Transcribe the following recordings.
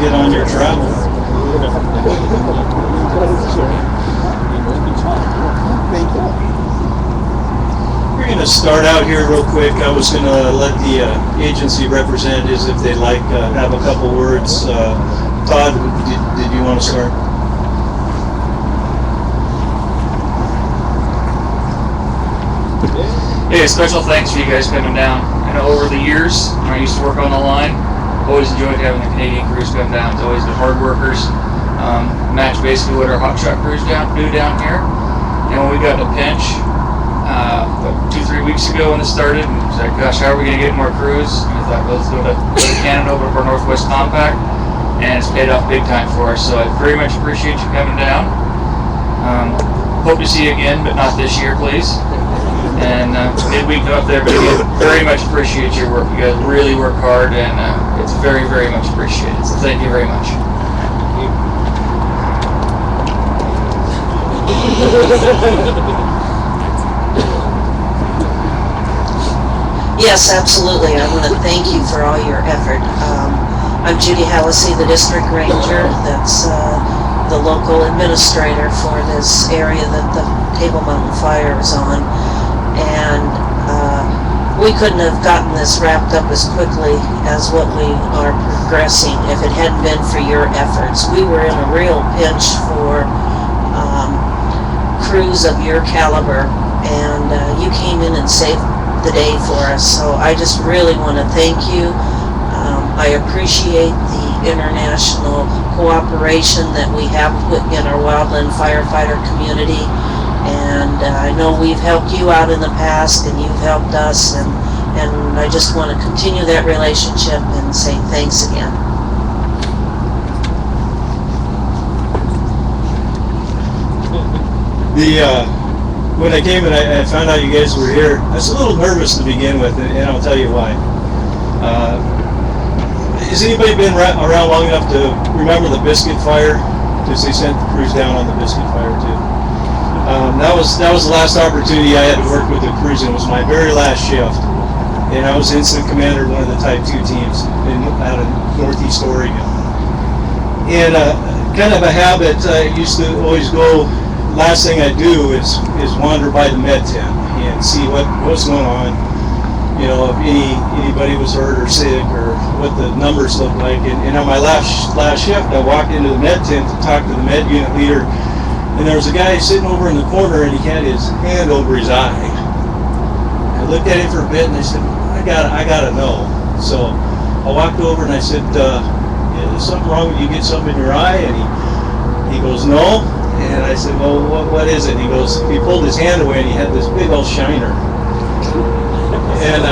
get on your travel. We're going to start out here real quick. I was going to let the agency representatives, if they'd like, have a couple words. Todd, did you want to start? Hey, special thanks for you guys coming down. I know over the years, when I used to work on the line, always enjoyed having the Canadian crews come down. It's always been hard workers. Match basically what our hot shot crews do down here. And when we got in a pinch, 2-3 weeks ago when it started, and it's like, gosh, how are we going to get more crews? And we thought, well, let's go to Canada over to our Northwest Compact, and it's paid off big time for us. So I very much appreciate you coming down. Hope to see you again, but not this year, please. And midweek up there, but again, very much appreciate your work. You guys really work hard, and it's very, very much appreciated. So thank you very much. Yes, absolutely. I want to thank you for all your effort. I'm Judy Hallisey, the District Ranger. That's the local administrator for this area that the Table Mountain Fire is on. And we couldn't have gotten this wrapped up as quickly as what we are progressing if it hadn't been for your efforts. We were in a real pinch for crews of your caliber, and you came in and saved the day for us. So I just really want to thank you. I appreciate the international cooperation that we have in our wildland firefighter community. And I know we've helped you out in the past, and you've helped us, and I just want to continue that relationship and say thanks again. When I came and I found out you guys were here, I was a little nervous to begin with, and I'll tell you why. Has anybody been around long enough to remember the Biscuit Fire? Because they sent the crews down on the Biscuit Fire too. That was the last opportunity I had to work with the crews, and it was my very last shift. And I was incident commander of one of the Type 2 teams out of Northeast Oregon. And kind of a habit, I used to always go, last thing I do is wander by the med tent and see what's going on. You know, if anybody was hurt or sick, or what the numbers look like. And on my last shift, I walked into the med tent to talk to the med unit leader. And there was a guy sitting over in the corner, and he had his hand over his eye. I looked at him for a bit, and I said, I gotta know. So I walked over and I said, is something wrong? You get something in your eye? And he goes, no. And I said, well, what is it? And he pulled his hand away, and he had this big old shiner. And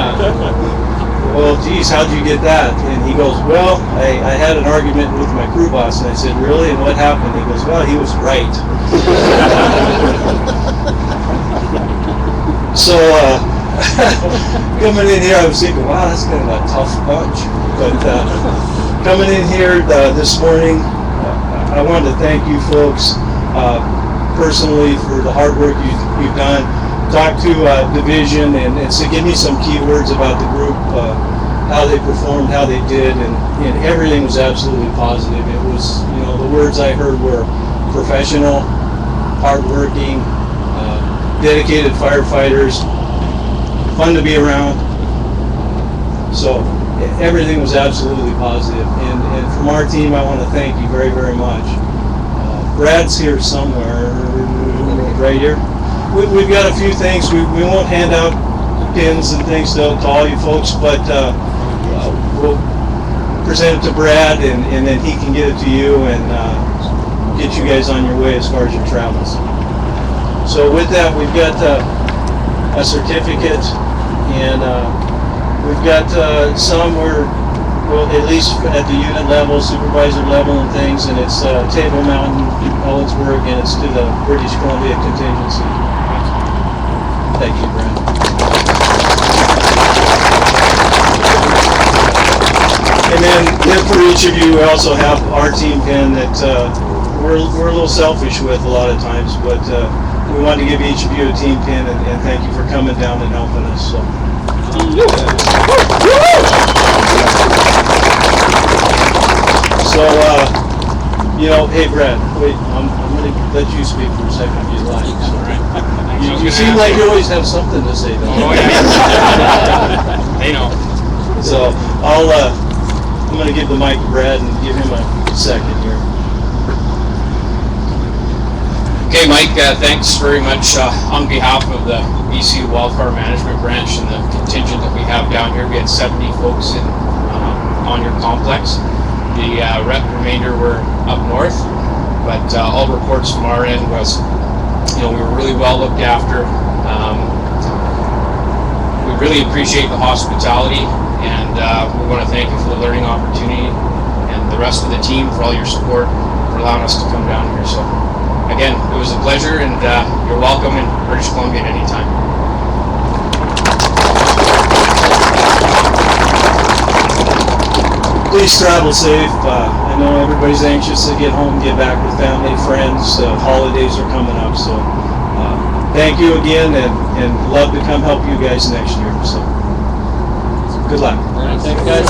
well, geez, how'd you get that? And he goes, well, I had an argument with my crew boss. And I said, really? And what happened? He goes, well, he was right. So coming in here, I was thinking, wow, that's kind of a tough bunch. But coming in here this morning, I wanted to thank you folks personally for the hard work you've done. Talk to division and so give me some key words about the group, how they performed, how they did, and everything was absolutely positive. It was, you know, the words I heard were professional, hardworking, dedicated firefighters, fun to be around. So everything was absolutely positive. And from our team, I want to thank you very, very much. Brad's here somewhere, right here. We've got a few things. We won't hand out pins and things to all you folks, but we'll present it to Brad, and then he can get it to you and get you guys on your way as far as your travels. So with that, we've got a certificate, and we've got some where, well, at least at the unit level, supervisor level and things, and it's Table Mountain, Ellensburg, and it's to the British Columbia Contingency. Thank you, Brad. And then for each of you, we also have our team pin that we're a little selfish with a lot of times, but we want to give each of you a team pin, and thank you for coming down and helping us. So So, hey Brad, wait, I'm gonna let you speak for a second if you'd like. You seem like you always have something to say, though. Oh, yeah. They know. So, I'm gonna give the mic to Brad and give him a second here. Okay, Mike, thanks very much on behalf of the BC Wildfire Management Branch and the contingent that we have down here. We had 70 folks on your complex. The remainder were up north, but all reports from our end was, we were really well looked after. We really appreciate the hospitality, and we want to thank you for the learning opportunity, and the rest of the team for all your support, for allowing us to come down here. So, again, it was a pleasure, and you're welcome in British Columbia at any time. Please travel safe. I know everybody's anxious to get home, get back with family, friends. Holidays are coming up, so thank you again, and love to come help you guys next year. So good luck. Thanks, guys.